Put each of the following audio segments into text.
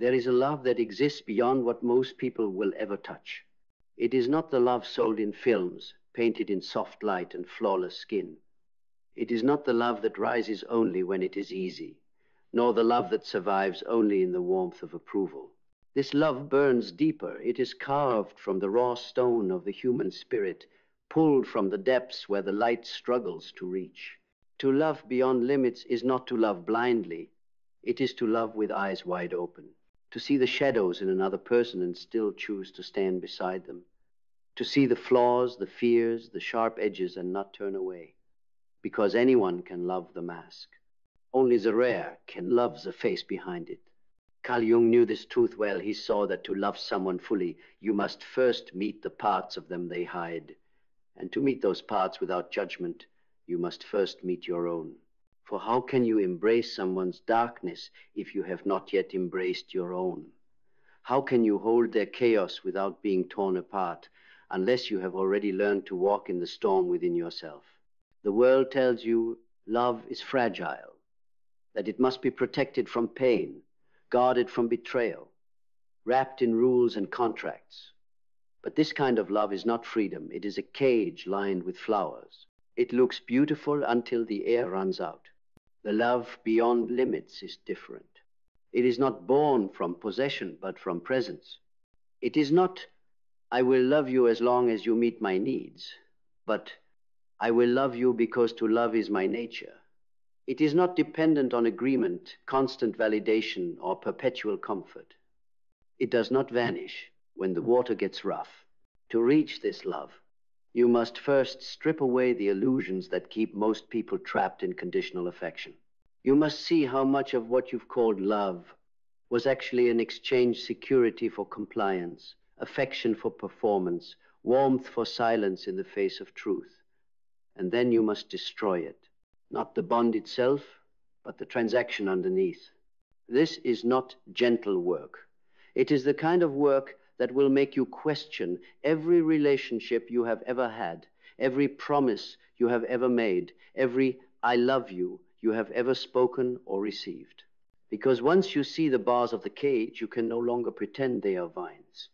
There is a love that exists beyond what most people will ever touch. It is not the love sold in films, painted in soft light and flawless skin. It is not the love that rises only when it is easy, nor the love that survives only in the warmth of approval. This love burns deeper. It is carved from the raw stone of the human spirit, pulled from the depths where the light struggles to reach. To love beyond limits is not to love blindly. It is to love with eyes wide open, to see the shadows in another person and still choose to stand beside them, to see the flaws, the fears, the sharp edges and not turn away. Because anyone can love the mask. Only the rare can love the face behind it. Carl Jung knew this truth well. He saw that to love someone fully, you must first meet the parts of them they hide. And to meet those parts without judgment, you must first meet your own. For how can you embrace someone's darkness if you have not yet embraced your own? How can you hold their chaos without being torn apart, unless you have already learned to walk in the storm within yourself? The world tells you love is fragile, that it must be protected from pain, guarded from betrayal, wrapped in rules and contracts. But this kind of love is not freedom. It is a cage lined with flowers. It looks beautiful until the air runs out. The love beyond limits is different. It is not born from possession, but from presence. It is not, I will love you as long as you meet my needs, but I will love you because to love is my nature. It is not dependent on agreement, constant validation, or perpetual comfort. It does not vanish when the water gets rough. To reach this love, you must first strip away the illusions that keep most people trapped in conditional affection. You must see how much of what you've called love was actually an exchange security for compliance, affection for performance, warmth for silence in the face of truth. And then you must destroy it. Not the bond itself, but the transaction underneath. This is not gentle work. It is the kind of work that will make you question every relationship you have ever had, every promise you have ever made, every I love you have ever spoken or received. Because once you see the bars of the cage, you can no longer pretend they are vines.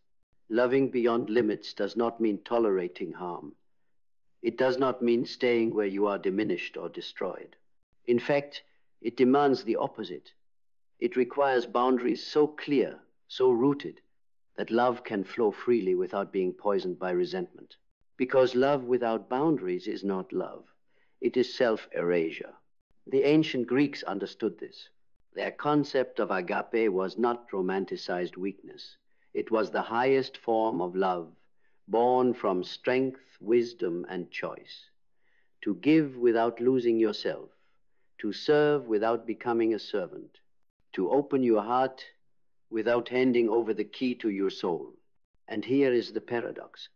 Loving beyond limits does not mean tolerating harm. It does not mean staying where you are diminished or destroyed. In fact, it demands the opposite. It requires boundaries so clear, so rooted, that love can flow freely without being poisoned by resentment. Because love without boundaries is not love. It is self-erasure. The ancient Greeks understood this. Their concept of agape was not romanticized weakness. It was the highest form of love, born from strength, wisdom, and choice. To give without losing yourself, to serve without becoming a servant, to open your heart without handing over the key to your soul. And here is the paradox.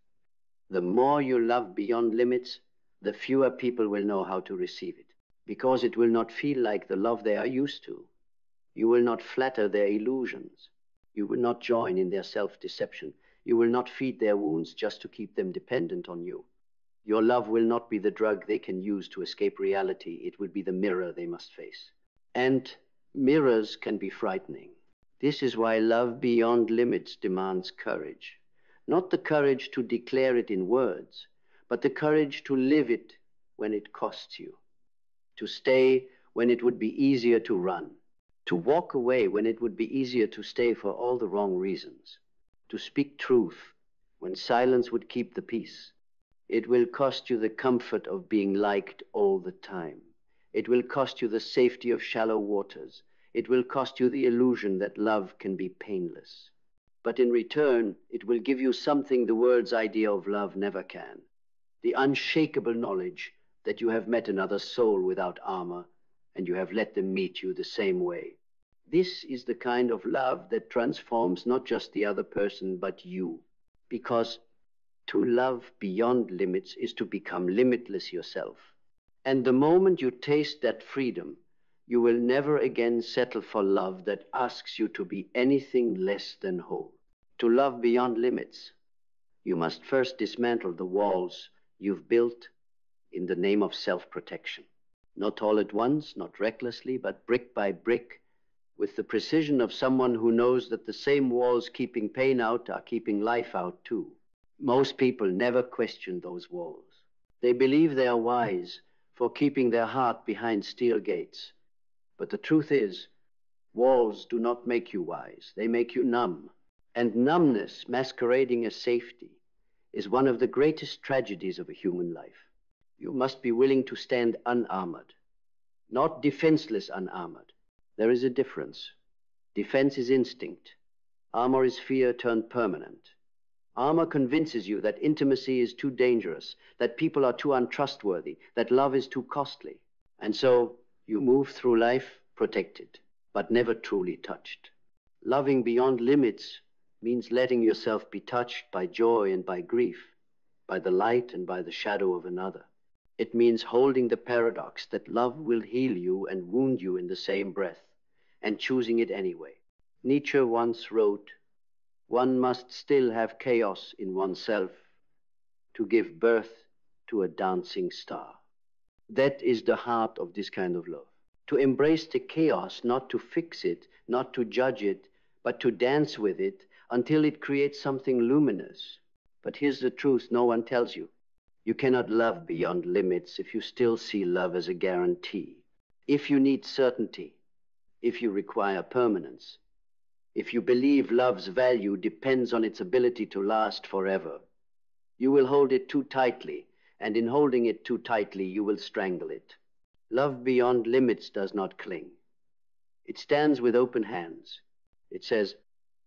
The more you love beyond limits, the fewer people will know how to receive it, because it will not feel like the love they are used to. You will not flatter their illusions. You will not join in their self-deception. You will not feed their wounds just to keep them dependent on you. Your love will not be the drug they can use to escape reality. It will be the mirror they must face. And mirrors can be frightening. This is why love beyond limits demands courage. Not the courage to declare it in words, but the courage to live it when it costs you. To stay when it would be easier to run. To walk away when it would be easier to stay for all the wrong reasons. To speak truth when silence would keep the peace. It will cost you the comfort of being liked all the time. It will cost you the safety of shallow waters. It will cost you the illusion that love can be painless. But in return, it will give you something the world's idea of love never can. The unshakable knowledge that you have met another soul without armor, and you have let them meet you the same way. This is the kind of love that transforms not just the other person, but you. Because to love beyond limits is to become limitless yourself. And the moment you taste that freedom, you will never again settle for love that asks you to be anything less than whole. To love beyond limits, you must first dismantle the walls you've built in the name of self-protection. Not all at once, not recklessly, but brick by brick, with the precision of someone who knows that the same walls keeping pain out are keeping life out too. Most people never question those walls. They believe they are wise for keeping their heart behind steel gates. But the truth is, walls do not make you wise. They make you numb. And numbness, masquerading as safety, is one of the greatest tragedies of a human life. You must be willing to stand unarmored, not defenseless unarmored. There is a difference. Defense is instinct. Armor is fear turned permanent. Armor convinces you that intimacy is too dangerous, that people are too untrustworthy, that love is too costly. And so you move through life protected, but never truly touched. Loving beyond limits means letting yourself be touched by joy and by grief, by the light and by the shadow of another. It means holding the paradox that love will heal you and wound you in the same breath, and choosing it anyway. Nietzsche once wrote, "One must still have chaos in oneself to give birth to a dancing star." That is the heart of this kind of love. To embrace the chaos, not to fix it, not to judge it, but to dance with it until it creates something luminous. But here's the truth no one tells you. You cannot love beyond limits if you still see love as a guarantee. If you need certainty, if you require permanence, if you believe love's value depends on its ability to last forever, you will hold it too tightly, and in holding it too tightly, you will strangle it. Love beyond limits does not cling. It stands with open hands. It says,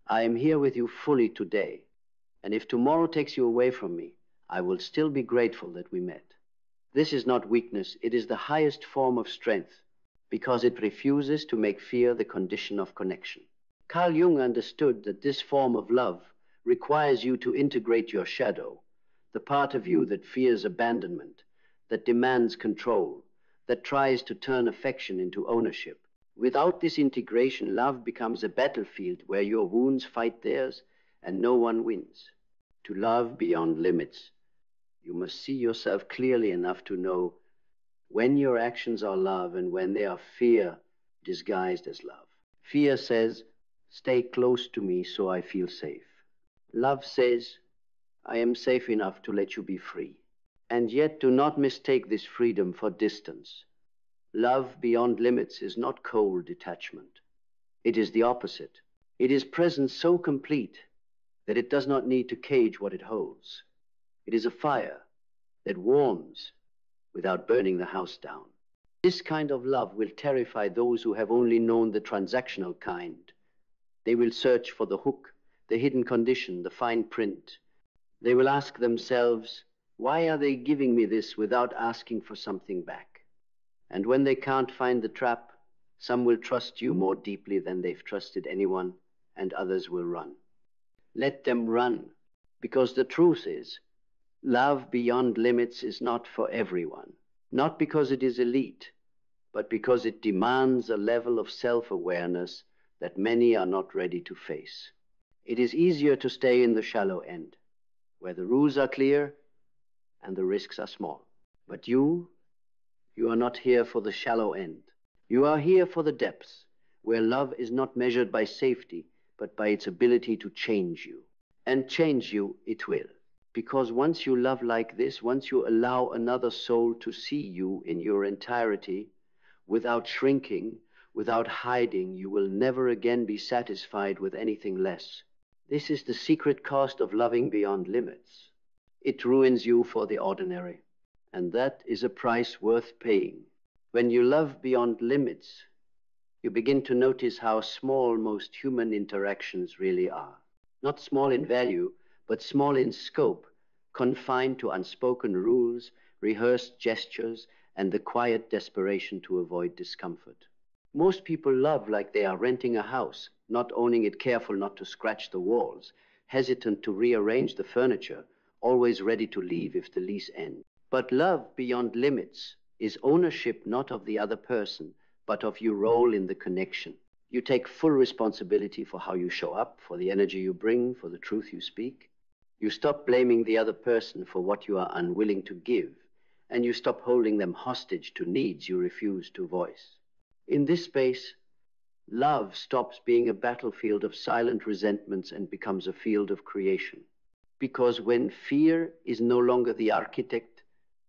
"I am here with you fully today, and if tomorrow takes you away from me, I will still be grateful that we met." This is not weakness, it is the highest form of strength, because it refuses to make fear the condition of connection. Carl Jung understood that this form of love requires you to integrate your shadow, the part of you that fears abandonment, that demands control, that tries to turn affection into ownership. Without this integration, love becomes a battlefield where your wounds fight theirs and no one wins. To love beyond limits, you must see yourself clearly enough to know when your actions are love and when they are fear disguised as love. Fear says, "Stay close to me so I feel safe." Love says, "I am safe enough to let you be free." And yet do not mistake this freedom for distance. Love beyond limits is not cold detachment. It is the opposite. It is presence so complete that it does not need to cage what it holds. It is a fire that warms without burning the house down. This kind of love will terrify those who have only known the transactional kind. They will search for the hook, the hidden condition, the fine print. They will ask themselves, why are they giving me this without asking for something back? And when they can't find the trap, some will trust you more deeply than they've trusted anyone, and others will run. Let them run, because the truth is, love beyond limits is not for everyone. Not because it is elite, but because it demands a level of self-awareness that many are not ready to face. It is easier to stay in the shallow end, where the rules are clear and the risks are small. But you are not here for the shallow end. You are here for the depths, where love is not measured by safety, but by its ability to change you. And change you it will. Because once you love like this, once you allow another soul to see you in your entirety, without shrinking, without hiding, you will never again be satisfied with anything less. This is the secret cost of loving beyond limits. It ruins you for the ordinary, and that is a price worth paying. When you love beyond limits, you begin to notice how small most human interactions really are. Not small in value, but small in scope, confined to unspoken rules, rehearsed gestures, and the quiet desperation to avoid discomfort. Most people love like they are renting a house, not owning it, careful not to scratch the walls, hesitant to rearrange the furniture, always ready to leave if the lease ends. But love beyond limits is ownership not of the other person, but of your role in the connection. You take full responsibility for how you show up, for the energy you bring, for the truth you speak. You stop blaming the other person for what you are unwilling to give, and you stop holding them hostage to needs you refuse to voice. In this space, Love stops being a battlefield of silent resentments and becomes a field of creation. Because when fear is no longer the architect,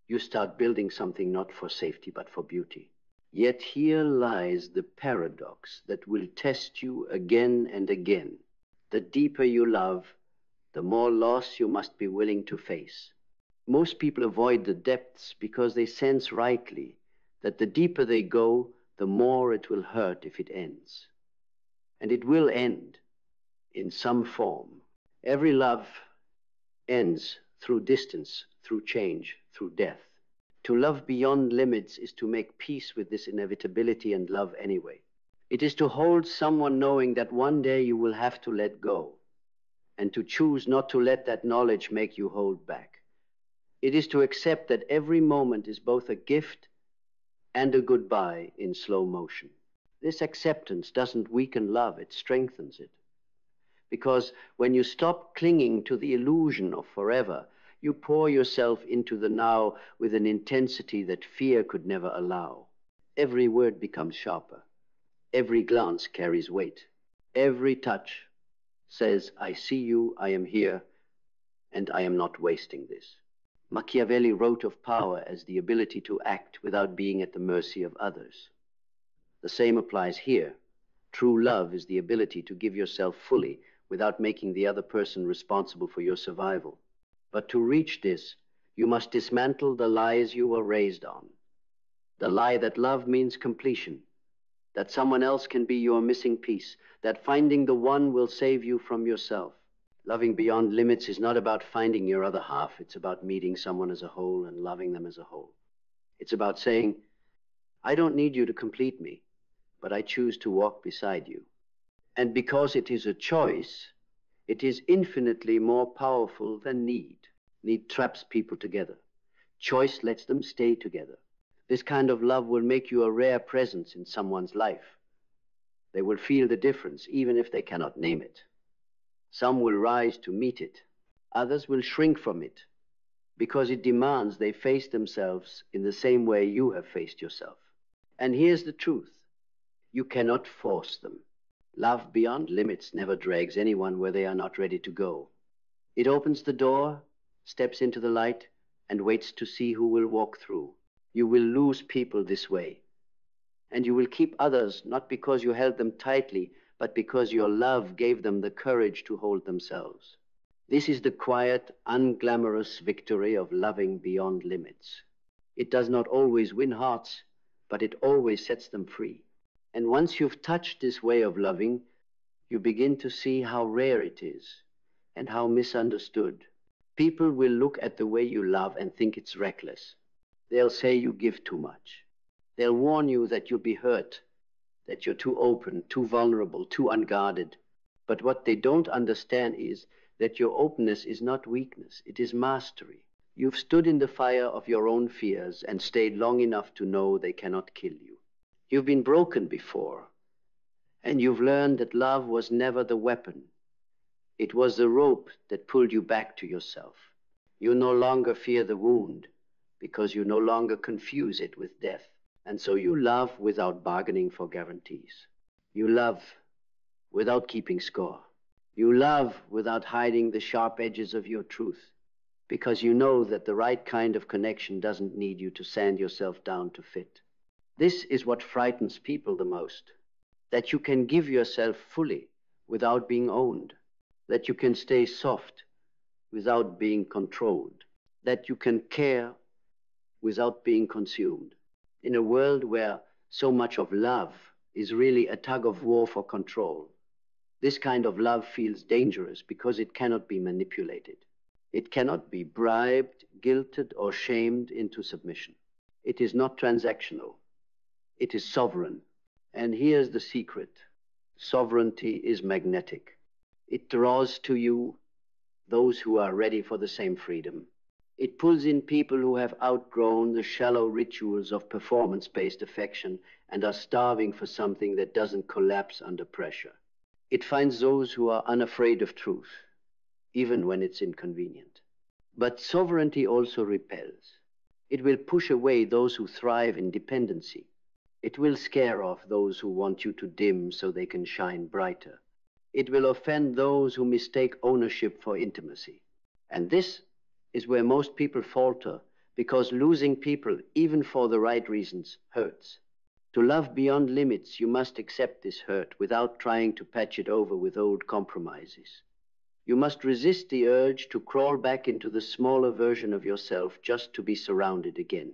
you start building something not for safety but for beauty. Yet here lies the paradox that will test you again and again. The deeper you love, the more loss you must be willing to face. Most people avoid the depths because they sense rightly that the deeper they go, the more it will hurt if it ends. And it will end in some form. Every love ends through distance, through change, through death. To love beyond limits is to make peace with this inevitability and love anyway. It is to hold someone knowing that one day you will have to let go, and to choose not to let that knowledge make you hold back. It is to accept that every moment is both a gift and a goodbye in slow motion. This acceptance doesn't weaken love, it strengthens it. Because when you stop clinging to the illusion of forever, you pour yourself into the now with an intensity that fear could never allow. Every word becomes sharper. Every glance carries weight. Every touch says, I see you, I am here, and I am not wasting this. Machiavelli wrote of power as the ability to act without being at the mercy of others. The same applies here. True love is the ability to give yourself fully without making the other person responsible for your survival. But to reach this, you must dismantle the lies you were raised on. The lie that love means completion, that someone else can be your missing piece, that finding the one will save you from yourself. Loving beyond limits is not about finding your other half. It's about meeting someone as a whole and loving them as a whole. It's about saying, I don't need you to complete me, but I choose to walk beside you. And because it is a choice, it is infinitely more powerful than need. Need traps people together. Choice lets them stay together. This kind of love will make you a rare presence in someone's life. They will feel the difference, even if they cannot name it. Some will rise to meet it. Others will shrink from it, because it demands they face themselves in the same way you have faced yourself. And here's the truth. You cannot force them. Love beyond limits never drags anyone where they are not ready to go. It opens the door, steps into the light, and waits to see who will walk through. You will lose people this way. And you will keep others not because you held them tightly, but because your love gave them the courage to hold themselves. This is the quiet, unglamorous victory of loving beyond limits. It does not always win hearts, but it always sets them free. And once you've touched this way of loving, you begin to see how rare it is and how misunderstood. People will look at the way you love and think it's reckless. They'll say you give too much. They'll warn you that you'll be hurt, that you're too open, too vulnerable, too unguarded. But what they don't understand is that your openness is not weakness, it is mastery. You've stood in the fire of your own fears and stayed long enough to know they cannot kill you. You've been broken before, and you've learned that love was never the weapon. It was the rope that pulled you back to yourself. You no longer fear the wound, because you no longer confuse it with death. And so you love without bargaining for guarantees. You love without keeping score. You love without hiding the sharp edges of your truth, because you know that the right kind of connection doesn't need you to sand yourself down to fit. This is what frightens people the most, that you can give yourself fully without being owned, that you can stay soft without being controlled, that you can care without being consumed. In a world where so much of love is really a tug of war for control, this kind of love feels dangerous because it cannot be manipulated. It cannot be bribed, guilted, or shamed into submission. It is not transactional. It is sovereign. And here's the secret. Sovereignty is magnetic. It draws to you those who are ready for the same freedom. It pulls in people who have outgrown the shallow rituals of performance-based affection and are starving for something that doesn't collapse under pressure. It finds those who are unafraid of truth, even when it's inconvenient. But sovereignty also repels. It will push away those who thrive in dependency. It will scare off those who want you to dim so they can shine brighter. It will offend those who mistake ownership for intimacy. And this is where most people falter, because losing people, even for the right reasons, hurts. To love beyond limits, you must accept this hurt without trying to patch it over with old compromises. You must resist the urge to crawl back into the smaller version of yourself just to be surrounded again.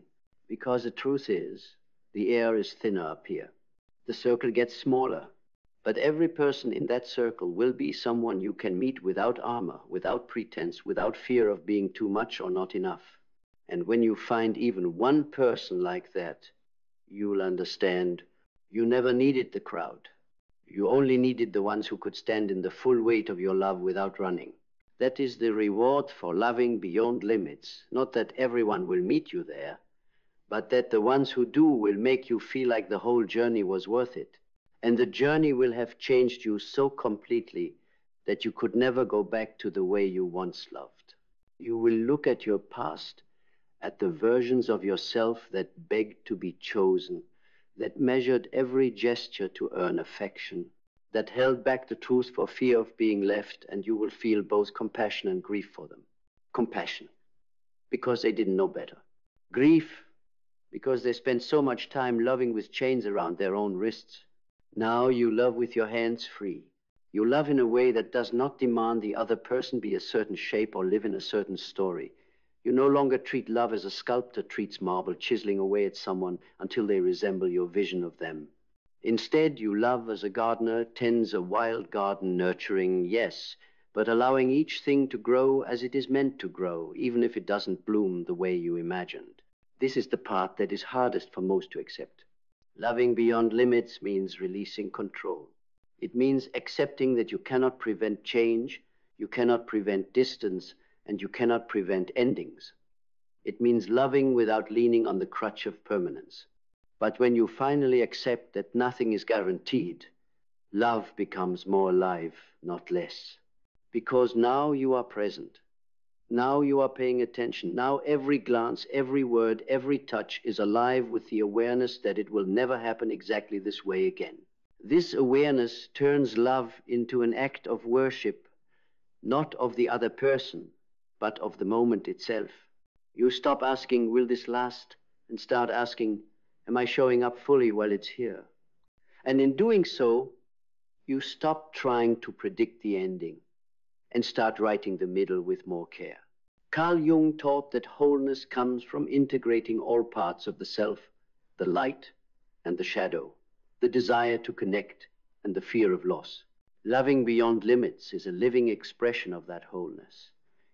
Because the truth is, the air is thinner up here. The circle gets smaller. But every person in that circle will be someone you can meet without armor, without pretense, without fear of being too much or not enough. And when you find even one person like that, you'll understand you never needed the crowd. You only needed the ones who could stand in the full weight of your love without running. That is the reward for loving beyond limits. Not that everyone will meet you there, but that the ones who do will make you feel like the whole journey was worth it. And the journey will have changed you so completely that you could never go back to the way you once loved. You will look at your past, at the versions of yourself that begged to be chosen, that measured every gesture to earn affection, that held back the truth for fear of being left, and you will feel both compassion and grief for them. Compassion, because they didn't know better. Grief, because they spent so much time loving with chains around their own wrists. Now you love with your hands free. You love in a way that does not demand the other person be a certain shape or live in a certain story. You no longer treat love as a sculptor treats marble, chiseling away at someone until they resemble your vision of them. Instead, you love as a gardener tends a wild garden, nurturing, yes, but allowing each thing to grow as it is meant to grow, even if it doesn't bloom the way you imagined. This is the part that is hardest for most to accept. Loving beyond limits means releasing control. It means accepting that you cannot prevent change, you cannot prevent distance, and you cannot prevent endings. It means loving without leaning on the crutch of permanence. But when you finally accept that nothing is guaranteed, love becomes more alive, not less. Because now you are present. Now you are paying attention. Now every glance, every word, every touch is alive with the awareness that it will never happen exactly this way again. This awareness turns love into an act of worship, not of the other person, but of the moment itself. You stop asking, will this last? And start asking, am I showing up fully while it's here? And in doing so, you stop trying to predict the ending and start writing the middle with more care. Carl Jung taught that wholeness comes from integrating all parts of the self, the light and the shadow, the desire to connect and the fear of loss. Loving beyond limits is a living expression of that wholeness.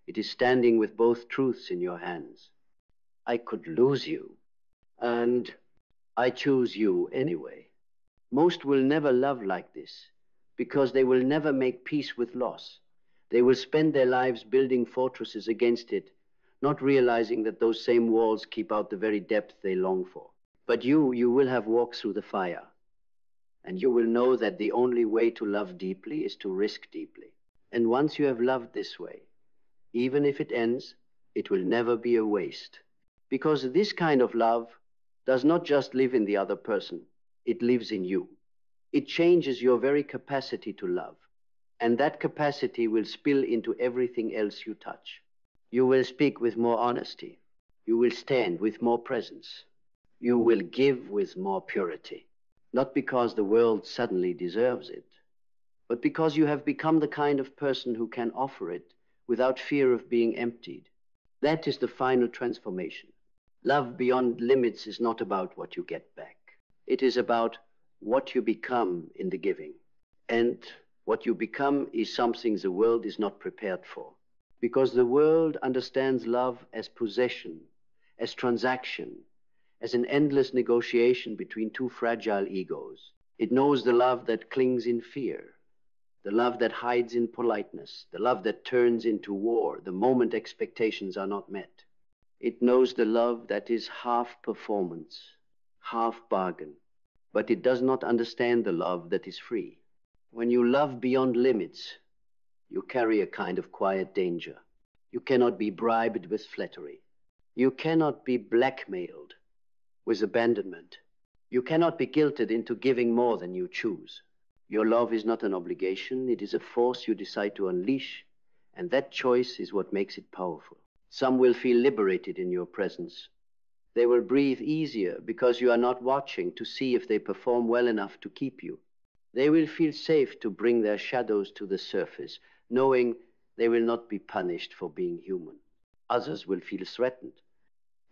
It is standing with both truths in your hands. I could lose you, and I choose you anyway. Most will never love like this because they will never make peace with loss. They will spend their lives building fortresses against it, not realizing that those same walls keep out the very depth they long for. But you will have walked through the fire, and you will know that the only way to love deeply is to risk deeply. And once you have loved this way, even if it ends, it will never be a waste. Because this kind of love does not just live in the other person, it lives in you. It changes your very capacity to love. And that capacity will spill into everything else you touch. You will speak with more honesty. You will stand with more presence. You will give with more purity. Not because the world suddenly deserves it, but because you have become the kind of person who can offer it without fear of being emptied. That is the final transformation. Love beyond limits is not about what you get back. It is about what you become in the giving. And what you become is something the world is not prepared for. Because the world understands love as possession, as transaction, as an endless negotiation between two fragile egos. It knows the love that clings in fear, the love that hides in politeness, the love that turns into war the moment expectations are not met. It knows the love that is half performance, half bargain, but it does not understand the love that is free. When you love beyond limits, you carry a kind of quiet danger. You cannot be bribed with flattery. You cannot be blackmailed with abandonment. You cannot be guilted into giving more than you choose. Your love is not an obligation, it is a force you decide to unleash, and that choice is what makes it powerful. Some will feel liberated in your presence. They will breathe easier because you are not watching to see if they perform well enough to keep you. They will feel safe to bring their shadows to the surface, knowing they will not be punished for being human. Others will feel threatened.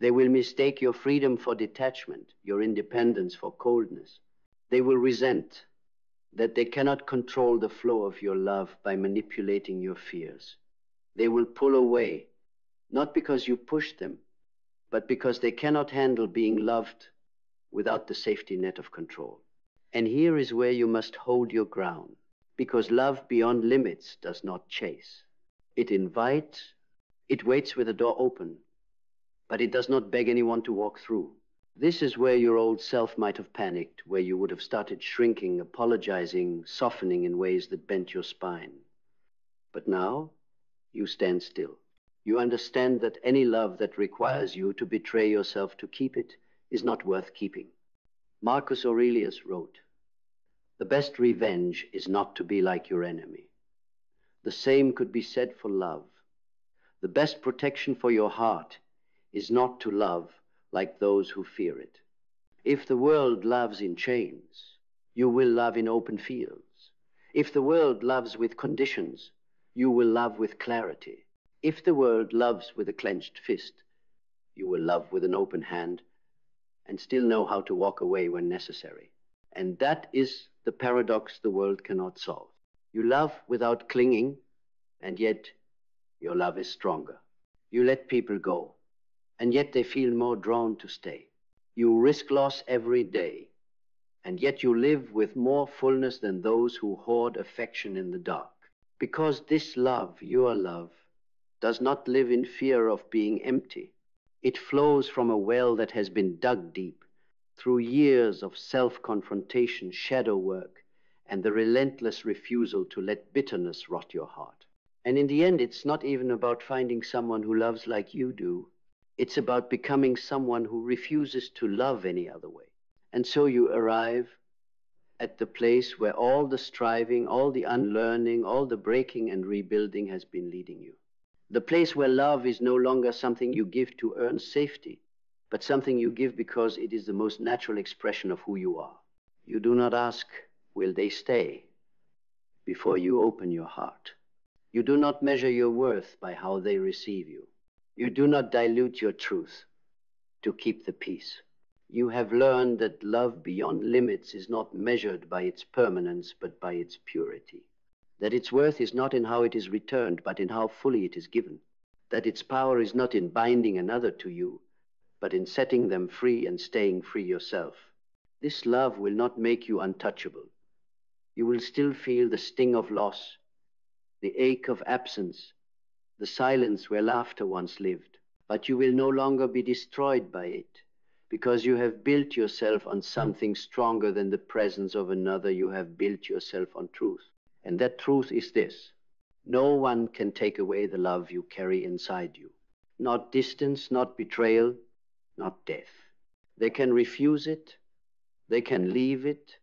They will mistake your freedom for detachment, your independence for coldness. They will resent that they cannot control the flow of your love by manipulating your fears. They will pull away, not because you push them, but because they cannot handle being loved without the safety net of control. And here is where you must hold your ground, because love beyond limits does not chase. It invites, it waits with the door open, but it does not beg anyone to walk through. This is where your old self might have panicked, where you would have started shrinking, apologizing, softening in ways that bent your spine. But now, you stand still. You understand that any love that requires you to betray yourself to keep it is not worth keeping. Marcus Aurelius wrote, "The best revenge is not to be like your enemy." The same could be said for love. The best protection for your heart is not to love like those who fear it. If the world loves in chains, you will love in open fields. If the world loves with conditions, you will love with clarity. If the world loves with a clenched fist, you will love with an open hand and still know how to walk away when necessary. And that is the paradox the world cannot solve. You love without clinging, and yet your love is stronger. You let people go, and yet they feel more drawn to stay. You risk loss every day, and yet you live with more fullness than those who hoard affection in the dark. Because this love, your love, does not live in fear of being empty. It flows from a well that has been dug deep through years of self-confrontation, shadow work, and the relentless refusal to let bitterness rot your heart. And in the end, it's not even about finding someone who loves like you do. It's about becoming someone who refuses to love any other way. And so you arrive at the place where all the striving, all the unlearning, all the breaking and rebuilding has been leading you. The place where love is no longer something you give to earn safety, but something you give because it is the most natural expression of who you are. You do not ask, will they stay, before you open your heart. You do not measure your worth by how they receive you. You do not dilute your truth to keep the peace. You have learned that love beyond limits is not measured by its permanence, but by its purity. That its worth is not in how it is returned, but in how fully it is given. That its power is not in binding another to you, but in setting them free and staying free yourself. This love will not make you untouchable. You will still feel the sting of loss, the ache of absence, the silence where laughter once lived. But you will no longer be destroyed by it, because you have built yourself on something stronger than the presence of another. You have built yourself on truth. And that truth is this: no one can take away the love you carry inside you. Not distance, not betrayal, not death. They can refuse it, they can leave it,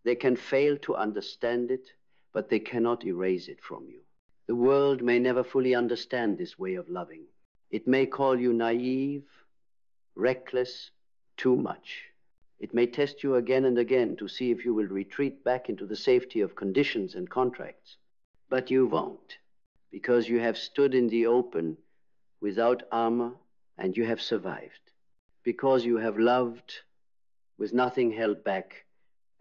they can fail to understand it, but they cannot erase it from you. The world may never fully understand this way of loving. It may call you naive, reckless, too much. It may test you again and again to see if you will retreat back into the safety of conditions and contracts. But you won't, because you have stood in the open without armor, and you have survived. Because you have loved with nothing held back,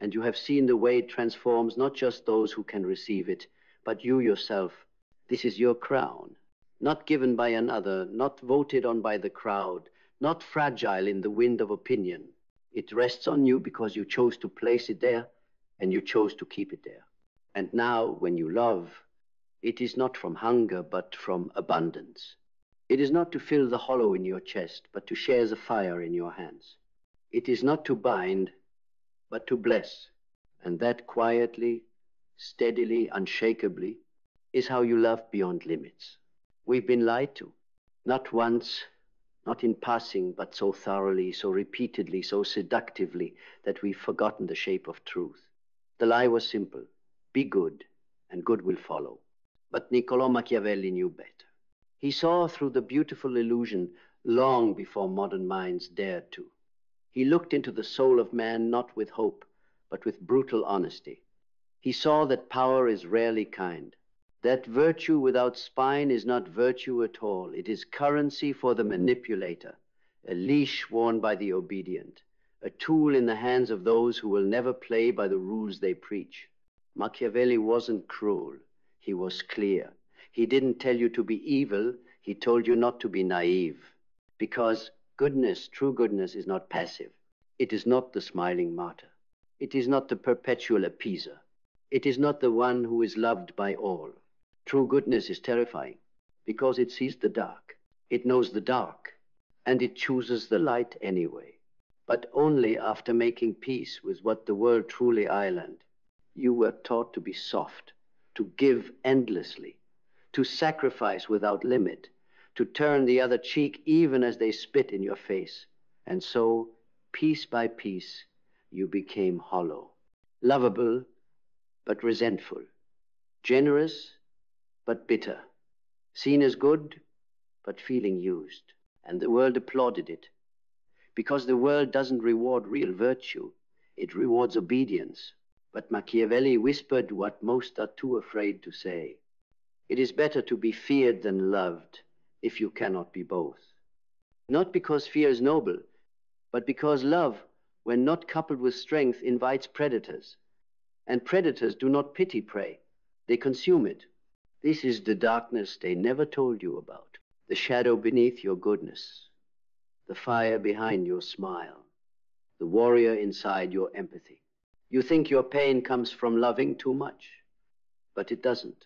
and you have seen the way it transforms not just those who can receive it, but you yourself. This is your crown, not given by another, not voted on by the crowd, not fragile in the wind of opinion. It rests on you because you chose to place it there, and you chose to keep it there. And now, when you love, it is not from hunger, but from abundance. It is not to fill the hollow in your chest, but to share the fire in your hands. It is not to bind, but to bless. And that quietly, steadily, unshakably, is how you love beyond limits. We've been lied to, not once, not in passing, but so thoroughly, so repeatedly, so seductively, that we've forgotten the shape of truth. The lie was simple: be good, and good will follow. But Niccolò Machiavelli knew better. He saw through the beautiful illusion long before modern minds dared to. He looked into the soul of man not with hope, but with brutal honesty. He saw that power is rarely kind, that virtue without spine is not virtue at all. It is currency for the manipulator, a leash worn by the obedient, a tool in the hands of those who will never play by the rules they preach. Machiavelli wasn't cruel. He was clear. He didn't tell you to be evil. He told you not to be naive. Because goodness, true goodness, is not passive. It is not the smiling martyr. It is not the perpetual appeaser. It is not the one who is loved by all. True goodness is terrifying because it sees the dark. It knows the dark, and it chooses the light anyway. But only after making peace with what the world truly island. You were taught to be soft, to give endlessly, to sacrifice without limit, to turn the other cheek even as they spit in your face. And so, piece by piece, you became hollow, lovable but resentful, generous but bitter, seen as good but feeling used. And the world applauded it, because the world doesn't reward real virtue, it rewards obedience. But Machiavelli whispered what most are too afraid to say: it is better to be feared than loved, if you cannot be both. Not because fear is noble, but because love, when not coupled with strength, invites predators. And predators do not pity prey, they consume it. This is the darkness they never told you about, the shadow beneath your goodness, the fire behind your smile, the warrior inside your empathy. You think your pain comes from loving too much, but it doesn't.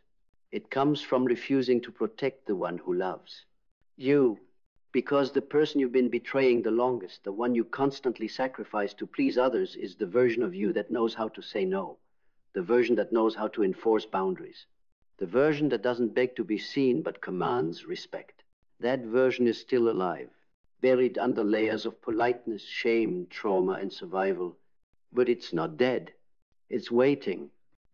It comes from refusing to protect the one who loves. You, because the person you've been betraying the longest, the one you constantly sacrifice to please others, is the version of you that knows how to say no, the version that knows how to enforce boundaries, the version that doesn't beg to be seen but commands respect. That version is still alive, buried under layers of politeness, shame, trauma, and survival. But it's not dead. It's waiting.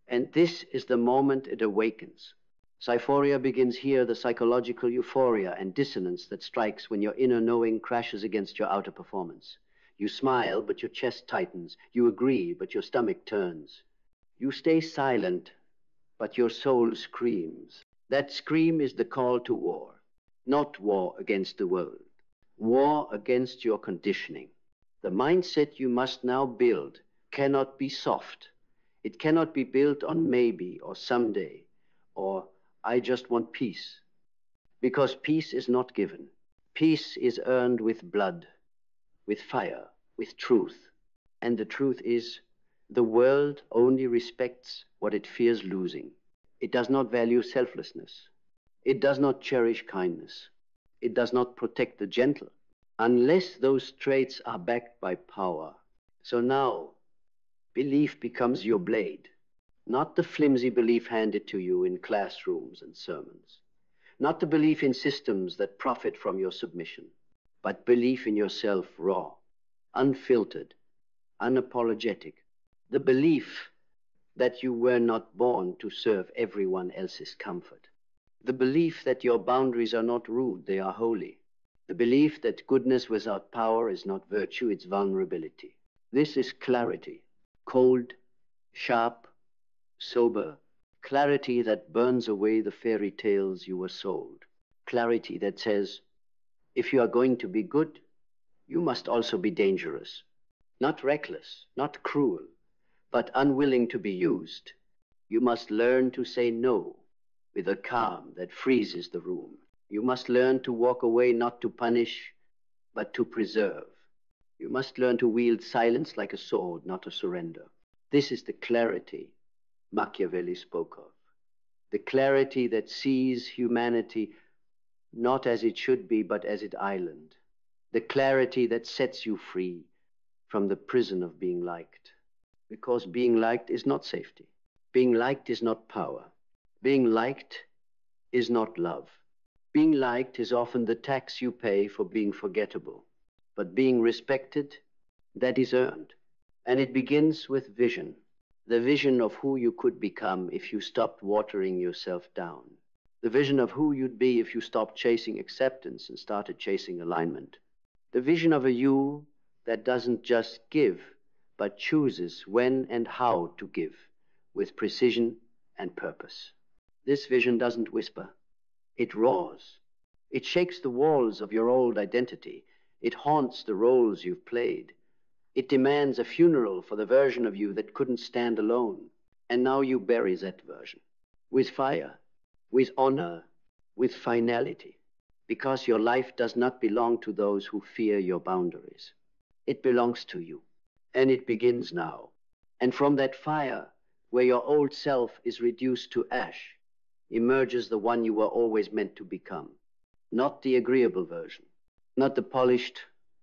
And this is the moment it awakens. Syphoria begins here, the psychological euphoria and dissonance that strikes when your inner knowing crashes against your outer performance. You smile, but your chest tightens. You agree, but your stomach turns. You stay silent, but your soul screams. That scream is the call to war. Not war against the world. War against your conditioning. The mindset you must now build cannot be soft. It cannot be built on maybe or someday or I just want peace. Because peace is not given. Peace is earned with blood, with fire, with truth. And the truth is, the world only respects what it fears losing. It does not value selflessness. It does not cherish kindness. It does not protect the gentle, unless those traits are backed by power. So now, belief becomes your blade, not the flimsy belief handed to you in classrooms and sermons, not the belief in systems that profit from your submission, but belief in yourself raw, unfiltered, unapologetic, the belief that you were not born to serve everyone else's comfort, the belief that your boundaries are not rude, they are holy, the belief that goodness without power is not virtue, it's vulnerability. This is clarity, cold, sharp, sober, clarity that burns away the fairy tales you were sold, clarity that says, if you are going to be good, you must also be dangerous, not reckless, not cruel, but unwilling to be used. You must learn to say no with a calm that freezes the room. You must learn to walk away not to punish, but to preserve. You must learn to wield silence like a sword, not to surrender. This is the clarity Machiavelli spoke of. The clarity that sees humanity not as it should be, but as it island. The clarity that sets you free from the prison of being liked. Because being liked is not safety. Being liked is not power. Being liked is not love. Being liked is often the tax you pay for being forgettable. But being respected, that is earned. And it begins with vision. The vision of who you could become if you stopped watering yourself down. The vision of who you'd be if you stopped chasing acceptance and started chasing alignment. The vision of a you that doesn't just give, but chooses when and how to give, with precision and purpose. This vision doesn't whisper. It roars. It shakes the walls of your old identity. It haunts the roles you've played. It demands a funeral for the version of you that couldn't stand alone. And now you bury that version. With fire, with honor, with finality. Because your life does not belong to those who fear your boundaries. It belongs to you. And it begins now. And from that fire, where your old self is reduced to ash, emerges the one you were always meant to become. Not the agreeable version, not the polished,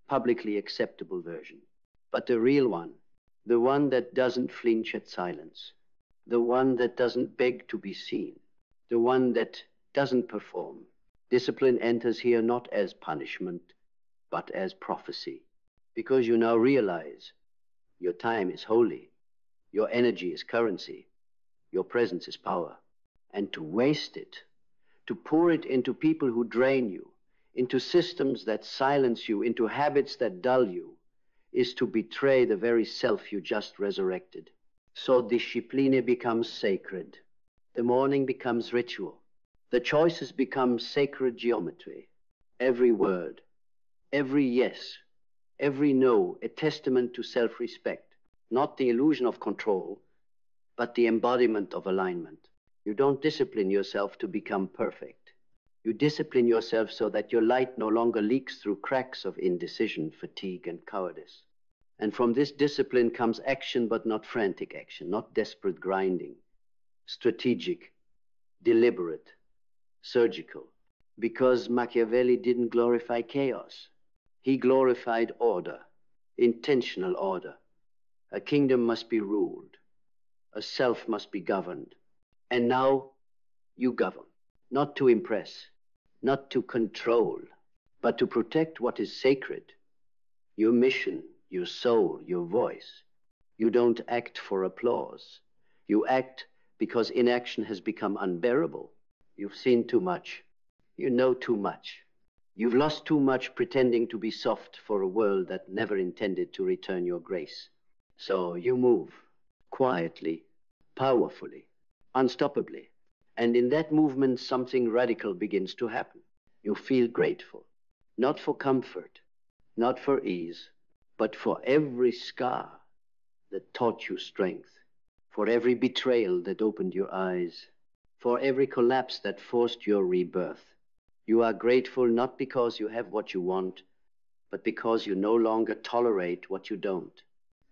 publicly acceptable version, but the real one, the one that doesn't flinch at silence, the one that doesn't beg to be seen, the one that doesn't perform. Discipline enters here not as punishment, but as prophecy, because you now realize your time is holy, your energy is currency, your presence is power. And to waste it, to pour it into people who drain you, into systems that silence you, into habits that dull you, is to betray the very self you just resurrected. So discipline becomes sacred. The morning becomes ritual. The choices become sacred geometry. Every word, every yes, every no, a testament to self-respect. Not the illusion of control, but the embodiment of alignment. You don't discipline yourself to become perfect. You discipline yourself so that your light no longer leaks through cracks of indecision, fatigue, and cowardice. And from this discipline comes action, but not frantic action, not desperate grinding. Strategic, deliberate, surgical. Because Machiavelli didn't glorify chaos. He glorified order, intentional order. A kingdom must be ruled. A self must be governed. And now you govern, not to impress, not to control, but to protect what is sacred. Your mission, your soul, your voice. You don't act for applause. You act because inaction has become unbearable. You've seen too much. You know too much. You've lost too much pretending to be soft for a world that never intended to return your grace. So you move, quietly, powerfully, unstoppably. And in that movement, something radical begins to happen. You feel grateful, not for comfort, not for ease, but for every scar that taught you strength, for every betrayal that opened your eyes, for every collapse that forced your rebirth. You are grateful not because you have what you want, but because you no longer tolerate what you don't.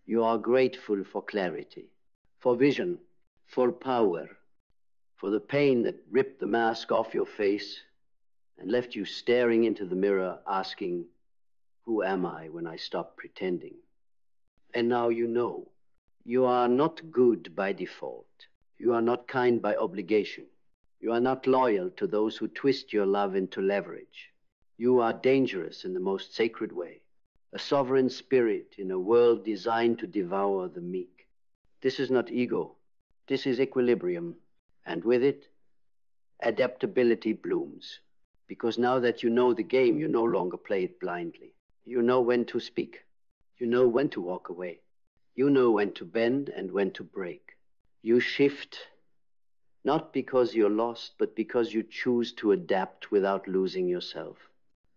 You are grateful for clarity, for vision, for power, for the pain that ripped the mask off your face and left you staring into the mirror asking, who am I when I stop pretending? And now you know. You are not good by default. You are not kind by obligation. You are not loyal to those who twist your love into leverage. You are dangerous in the most sacred way, a sovereign spirit in a world designed to devour the meek. This is not ego. This is equilibrium. And with it, adaptability blooms. Because now that you know the game, you no longer play it blindly. You know when to speak. You know when to walk away. You know when to bend and when to break. You shift, not because you're lost, but because you choose to adapt without losing yourself.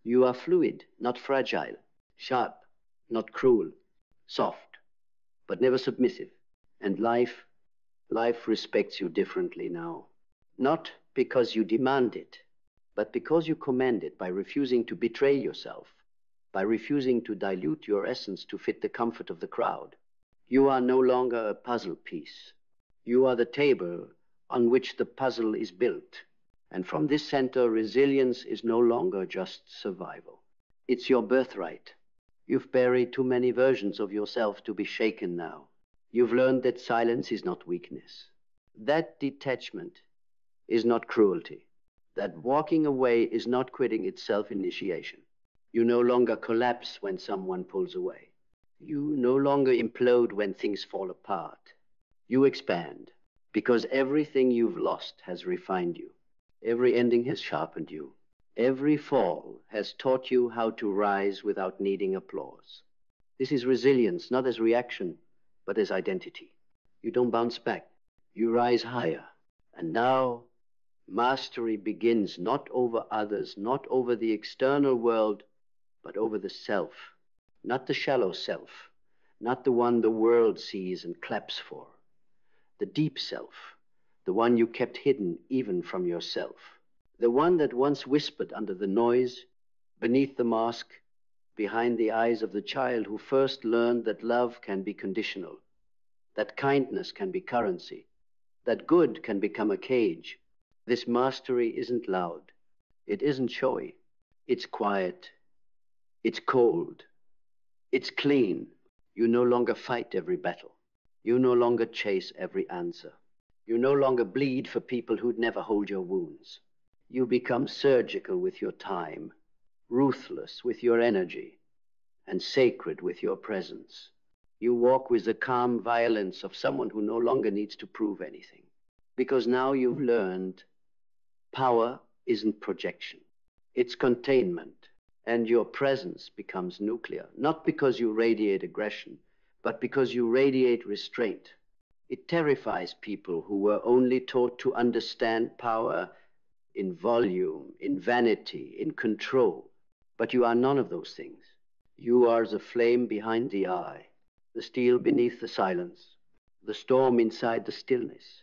You are fluid, not fragile, sharp, not cruel, soft, but never submissive. And life respects you differently now. Not because you demand it, but because you command it by refusing to betray yourself, by refusing to dilute your essence to fit the comfort of the crowd. You are no longer a puzzle piece. You are the table on which the puzzle is built. And from this center, resilience is no longer just survival. It's your birthright. You've buried too many versions of yourself to be shaken now. You've learned that silence is not weakness. That detachment is not cruelty. That walking away is not quitting its self-initiation. You no longer collapse when someone pulls away. You no longer implode when things fall apart. You expand, because everything you've lost has refined you. Every ending has sharpened you. Every fall has taught you how to rise without needing applause. This is resilience, not as reaction, but as identity. You don't bounce back. You rise higher. And now, mastery begins not over others, not over the external world, but over the self. Not the shallow self, not the one the world sees and claps for. The deep self, the one you kept hidden even from yourself. The one that once whispered under the noise, beneath the mask, behind the eyes of the child who first learned that love can be conditional, that kindness can be currency, that good can become a cage. This mastery isn't loud. It isn't showy. It's quiet. It's cold. It's clean. You no longer fight every battle. You no longer chase every answer. You no longer bleed for people who'd never hold your wounds. You become surgical with your time, ruthless with your energy, and sacred with your presence. You walk with the calm violence of someone who no longer needs to prove anything. Because now you've learned power isn't projection. It's containment. And your presence becomes nuclear, not because you radiate aggression, but because you radiate restraint. It terrifies people who were only taught to understand power in volume, in vanity, in control. But you are none of those things. You are the flame behind the eye, the steel beneath the silence, the storm inside the stillness,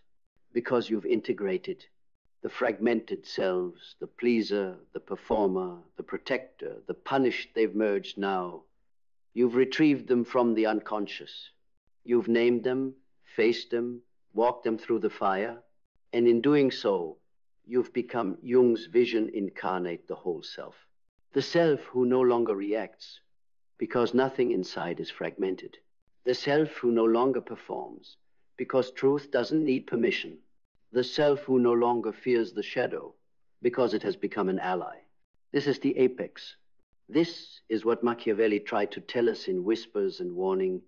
because you've integrated the fragmented selves, the pleaser, the performer, the protector, the punished they've merged now. You've retrieved them from the unconscious. You've named them, faced them, walked them through the fire, and in doing so, you've become Jung's vision incarnate, the whole self. The self who no longer reacts, because nothing inside is fragmented. The self who no longer performs, because truth doesn't need permission. The self who no longer fears the shadow, because it has become an ally. This is the apex. This is what Machiavelli tried to tell us in whispers and warning.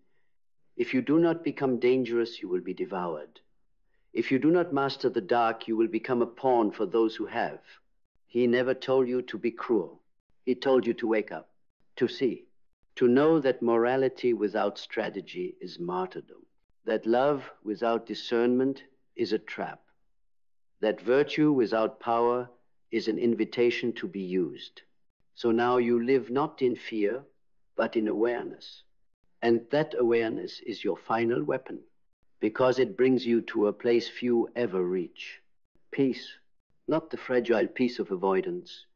If you do not become dangerous, you will be devoured. If you do not master the dark, you will become a pawn for those who have. He never told you to be cruel. He told you to wake up, to see, to know that morality without strategy is martyrdom, that love without discernment is a trap, that virtue without power is an invitation to be used. So now you live not in fear, but in awareness. And that awareness is your final weapon, because it brings you to a place few ever reach. Peace, not the fragile peace of avoidance,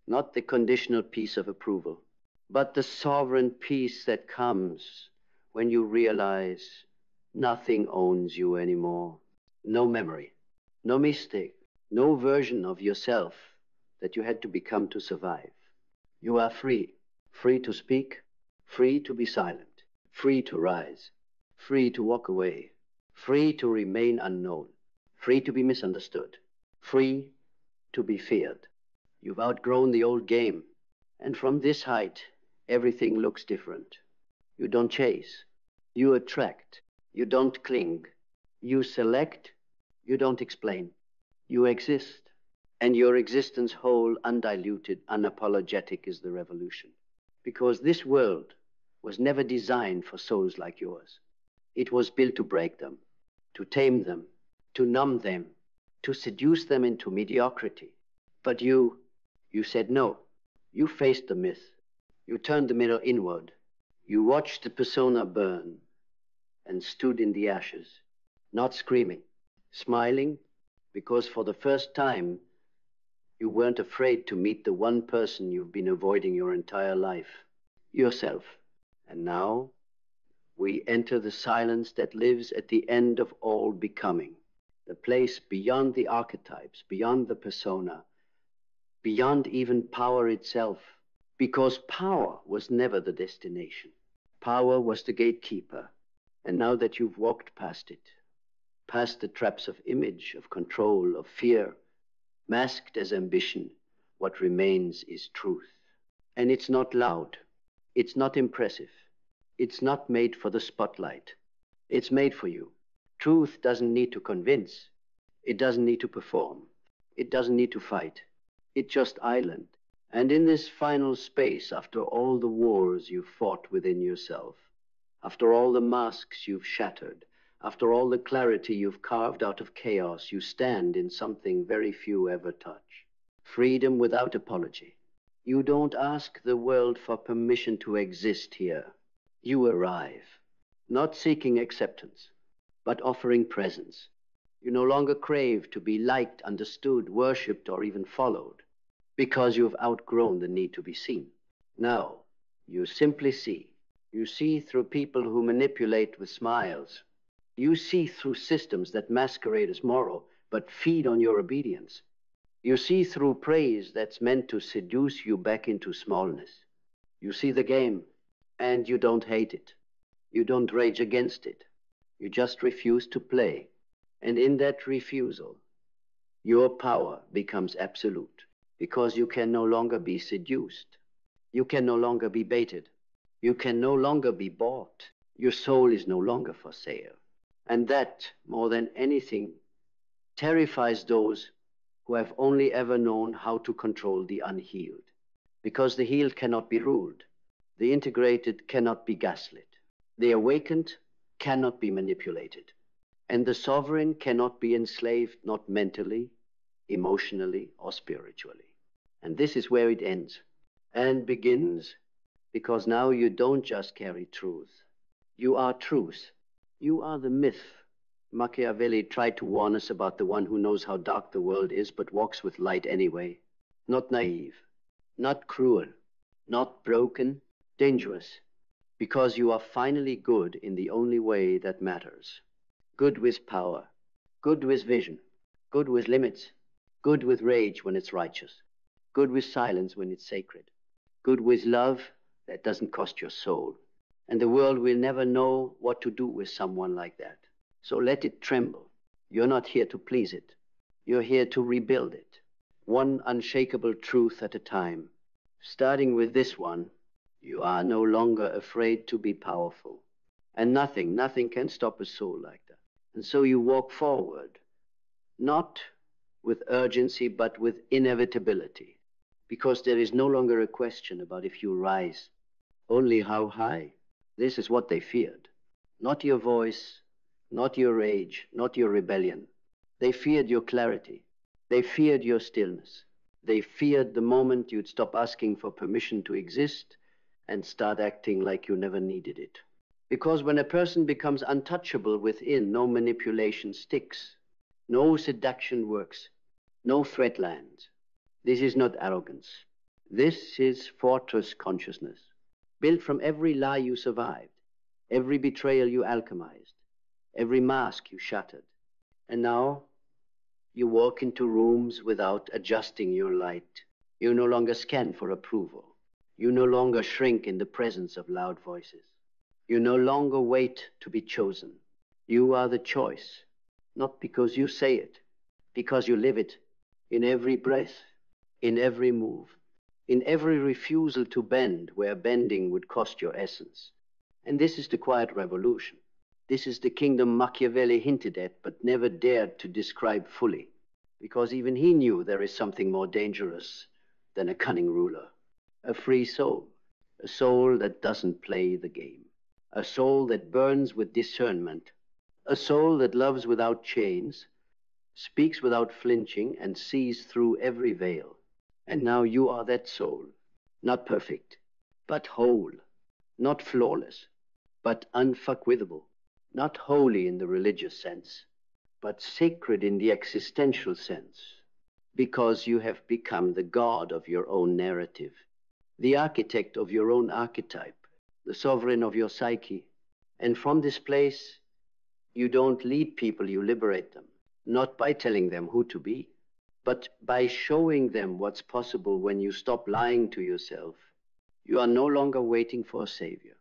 not the conditional peace of approval, but the sovereign peace that comes when you realize nothing owns you anymore. No memory, no mistake, no version of yourself that you had to become to survive. You are free, free to speak, free to be silent, free to rise, free to walk away, free to remain unknown, free to be misunderstood, free to be feared. You've outgrown the old game, and from this height, everything looks different. You don't chase, you attract, you don't cling, you select, you don't explain. You exist, and your existence whole, undiluted, unapologetic is the revolution. Because this world was never designed for souls like yours. It was built to break them, to tame them, to numb them, to seduce them into mediocrity. But you said no. You faced the myth. You turned the mirror inward. You watched the persona burn and stood in the ashes, not screaming, smiling, because for the first time, you weren't afraid to meet the one person you've been avoiding your entire life, yourself. And now, we enter the silence that lives at the end of all becoming, the place beyond the archetypes, beyond the persona, beyond even power itself, because power was never the destination. Power was the gatekeeper. And now that you've walked past it, past the traps of image, of control, of fear, Masked as ambition, what remains is truth. And it's not loud. It's not impressive. It's not made for the spotlight. It's made for you. Truth doesn't need to convince. It doesn't need to perform. It doesn't need to fight. It just island. And in this final space, after all the wars you've fought within yourself, after all the masks you've shattered, after all the clarity you've carved out of chaos, you stand in something very few ever touch. Freedom without apology. You don't ask the world for permission to exist here. You arrive, not seeking acceptance, but offering presence. You no longer crave to be liked, understood, worshipped, or even followed, because you've outgrown the need to be seen. Now, you simply see. You see through people who manipulate with smiles. You see through systems that masquerade as moral, but feed on your obedience. You see through praise that's meant to seduce you back into smallness. You see the game, and you don't hate it. You don't rage against it. You just refuse to play. And in that refusal, your power becomes absolute, because you can no longer be seduced. You can no longer be baited. You can no longer be bought. Your soul is no longer for sale. And that, more than anything, terrifies those who have only ever known how to control the unhealed. Because the healed cannot be ruled. The integrated cannot be gaslit. The awakened cannot be manipulated. And the sovereign cannot be enslaved, not mentally, emotionally, or spiritually. And this is where it ends and begins, because now you don't just carry truth. You are truth. You are the myth. Machiavelli tried to warn us about the one who knows how dark the world is, but walks with light anyway. Not naive, not cruel, not broken, dangerous, because you are finally good in the only way that matters. Good with power, good with vision, good with limits, good with rage when it's righteous, good with silence when it's sacred, good with love that doesn't cost your soul. And the world will never know what to do with someone like that. So let it tremble. You're not here to please it. You're here to rebuild it, one unshakable truth at a time. Starting with this one, you are no longer afraid to be powerful. And nothing can stop a soul like that. And so you walk forward, not with urgency, but with inevitability. Because there is no longer a question about if you rise, only how high. This is what they feared. Not your voice, not your rage, not your rebellion. They feared your clarity. They feared your stillness. They feared the moment you'd stop asking for permission to exist and start acting like you never needed it. Because when a person becomes untouchable within, no manipulation sticks, no seduction works, no threat lands. This is not arrogance. This is fortress consciousness, built from every lie you survived, every betrayal you alchemized, every mask you shattered. And now you walk into rooms without adjusting your light. You no longer scan for approval. You no longer shrink in the presence of loud voices. You no longer wait to be chosen. You are the choice, not because you say it, because you live it in every breath, in every move, in every refusal to bend where bending would cost your essence. And this is the quiet revolution. This is the kingdom Machiavelli hinted at but never dared to describe fully, because even he knew there is something more dangerous than a cunning ruler. A free soul, a soul that doesn't play the game, a soul that burns with discernment, a soul that loves without chains, speaks without flinching, and sees through every veil. And now you are that soul, not perfect, but whole, not flawless, but unfuckwithable, not holy in the religious sense, but sacred in the existential sense, because you have become the god of your own narrative, the architect of your own archetype, the sovereign of your psyche. And from this place, you don't lead people, you liberate them, not by telling them who to be, but by showing them what's possible when you stop lying to yourself. You are no longer waiting for a savior.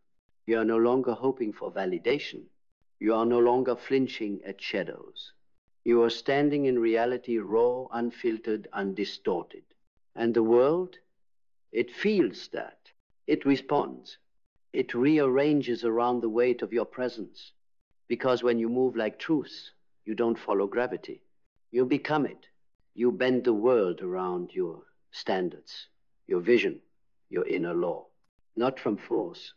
You are no longer hoping for validation. You are no longer flinching at shadows. You are standing in reality raw, unfiltered, undistorted. And the world, it feels that. It responds. It rearranges around the weight of your presence. Because when you move like truth, you don't follow gravity. You become it. You bend the world around your standards, your vision, your inner law. Not from force,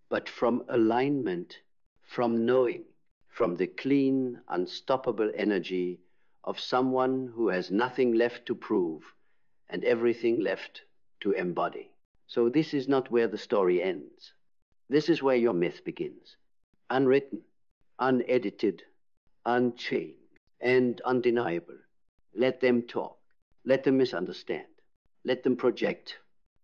but from alignment, from knowing, from the clean, unstoppable energy of someone who has nothing left to prove and everything left to embody. So this is not where the story ends. This is where your myth begins. Unwritten, unedited, unchained, and undeniable. Let them talk. Let them misunderstand. Let them project.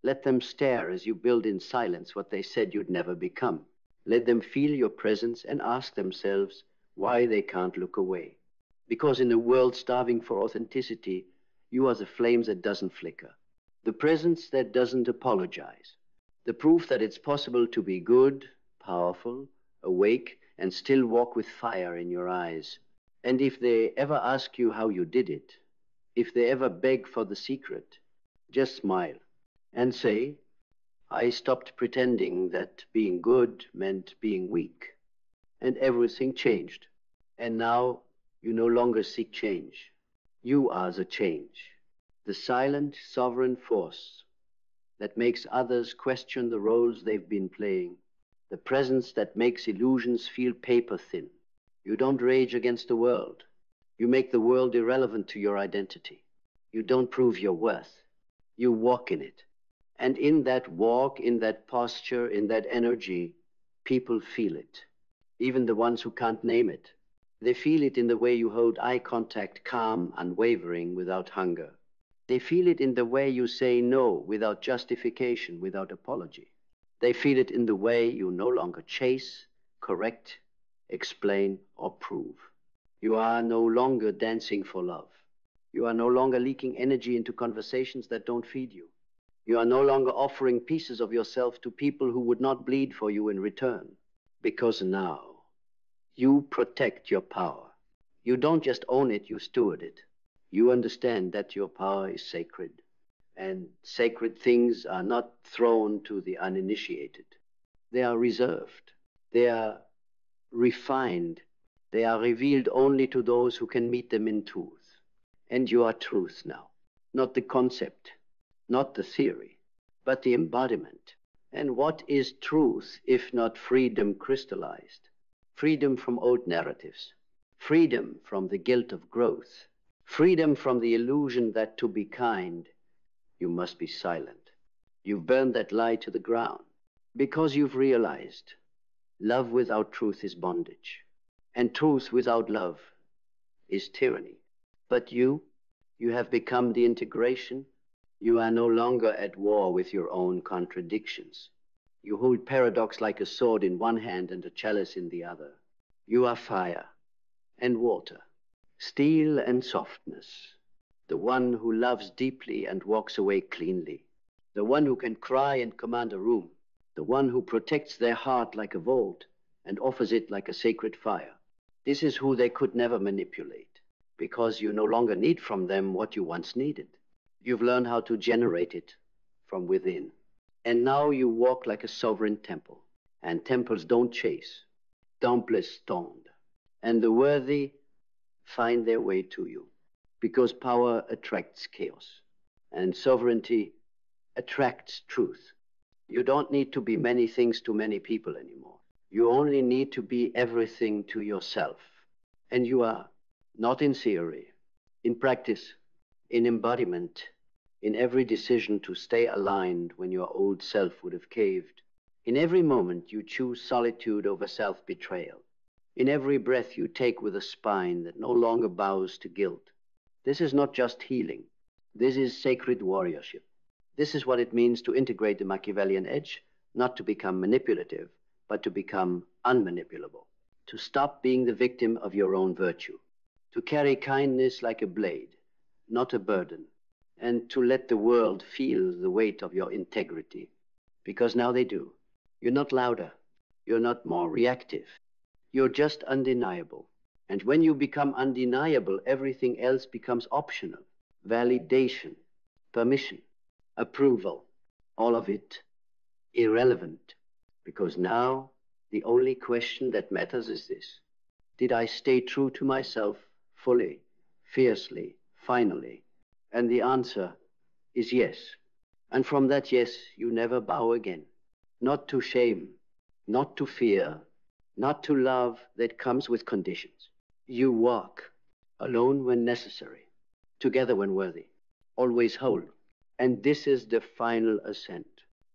Let them stare as you build in silence what they said you'd never become. Let them feel your presence and ask themselves why they can't look away. Because in a world starving for authenticity, you are the flame that doesn't flicker. The presence that doesn't apologize. The proof that it's possible to be good, powerful, awake, and still walk with fire in your eyes. And if they ever ask you how you did it, if they ever beg for the secret, just smile and say, I stopped pretending that being good meant being weak. And everything changed. And now you no longer seek change. You are the change, the silent, sovereign force that makes others question the roles they've been playing, the presence that makes illusions feel paper thin. You don't rage against the world. You make the world irrelevant to your identity. You don't prove your worth. You walk in it. And in that walk, in that posture, in that energy, people feel it. Even the ones who can't name it. They feel it in the way you hold eye contact, calm, unwavering, without hunger. They feel it in the way you say no without justification, without apology. They feel it in the way you no longer chase, correct, explain, or prove. You are no longer dancing for love. You are no longer leaking energy into conversations that don't feed you. You are no longer offering pieces of yourself to people who would not bleed for you in return. Because now, you protect your power. You don't just own it, you steward it. You understand that your power is sacred. And sacred things are not thrown to the uninitiated. They are reserved. They are refined. They are revealed only to those who can meet them in truth. And you are truth now. Not the concept, not the theory, but the embodiment. And what is truth if not freedom crystallized? Freedom from old narratives. Freedom from the guilt of growth. Freedom from the illusion that to be kind, you must be silent. You've burned that lie to the ground because you've realized love without truth is bondage, and truth without love is tyranny. But you have become the integration. You are no longer at war with your own contradictions. You hold paradox like a sword in one hand and a chalice in the other. You are fire and water, steel and softness, the one who loves deeply and walks away cleanly, the one who can cry and command a room, the one who protects their heart like a vault and offers it like a sacred fire. This is who they could never manipulate, because you no longer need from them what you once needed. You've learned how to generate it from within. And now you walk like a sovereign temple. And temples don't chase. Templates don't. And the worthy find their way to you. Because power attracts chaos. And sovereignty attracts truth. You don't need to be many things to many people anymore. You only need to be everything to yourself. And you are, not in theory, in practice, in embodiment, in every decision to stay aligned when your old self would have caved. In every moment you choose solitude over self-betrayal. In every breath you take with a spine that no longer bows to guilt. This is not just healing. This is sacred warriorship. This is what it means to integrate the Machiavellian edge, not to become manipulative, but to become unmanipulable. To stop being the victim of your own virtue. To carry kindness like a blade, not a burden. And to let the world feel the weight of your integrity. Because now they do. You're not louder. You're not more reactive. You're just undeniable. And when you become undeniable, everything else becomes optional. Validation, permission, approval, all of it irrelevant. Because now the only question that matters is this: did I stay true to myself fully, fiercely, finally? And the answer is yes. And from that yes, you never bow again. Not to shame, not to fear, not to love that comes with conditions. You walk, alone when necessary, together when worthy, always whole. And this is the final ascent,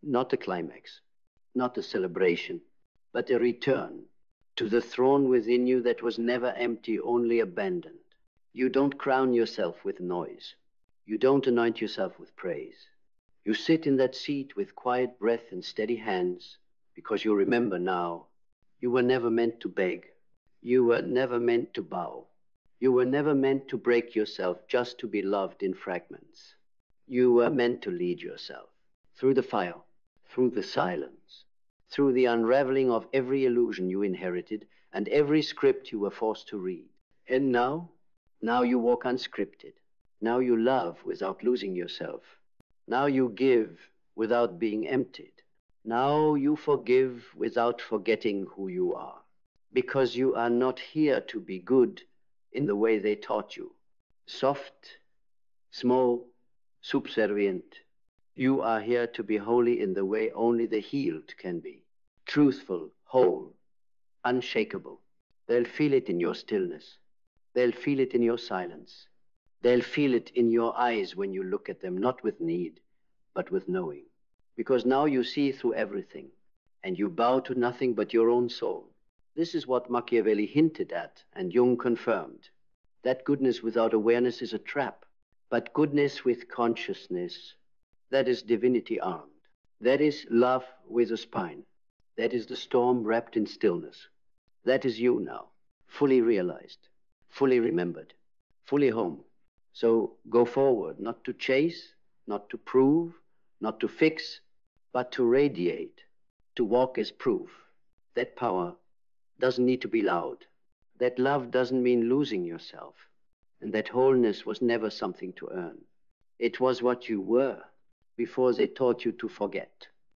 not a climax, not a celebration, but a return to the throne within you that was never empty, only abandoned. You don't crown yourself with noise. You don't anoint yourself with praise. You sit in that seat with quiet breath and steady hands, because you remember now, you were never meant to beg. You were never meant to bow. You were never meant to break yourself just to be loved in fragments. You were meant to lead yourself through the fire, through the silence, through the unraveling of every illusion you inherited and every script you were forced to read. And now you walk unscripted. Now you love without losing yourself. Now you give without being emptied. Now you forgive without forgetting who you are. Because you are not here to be good in the way they taught you. Soft, small, subservient. You are here to be holy in the way only the healed can be. Truthful, whole, unshakable. They'll feel it in your stillness. They'll feel it in your silence. They'll feel it in your eyes when you look at them, not with need, but with knowing. Because now you see through everything, and you bow to nothing but your own soul. This is what Machiavelli hinted at, and Jung confirmed. That goodness without awareness is a trap, but goodness with consciousness, that is divinity armed. That is love with a spine. That is the storm wrapped in stillness. That is you now, fully realized, fully remembered, fully home. So go forward, not to chase, not to prove, not to fix, but to radiate, to walk as proof. That power doesn't need to be loud. That love doesn't mean losing yourself. And that wholeness was never something to earn. It was what you were before they taught you to forget.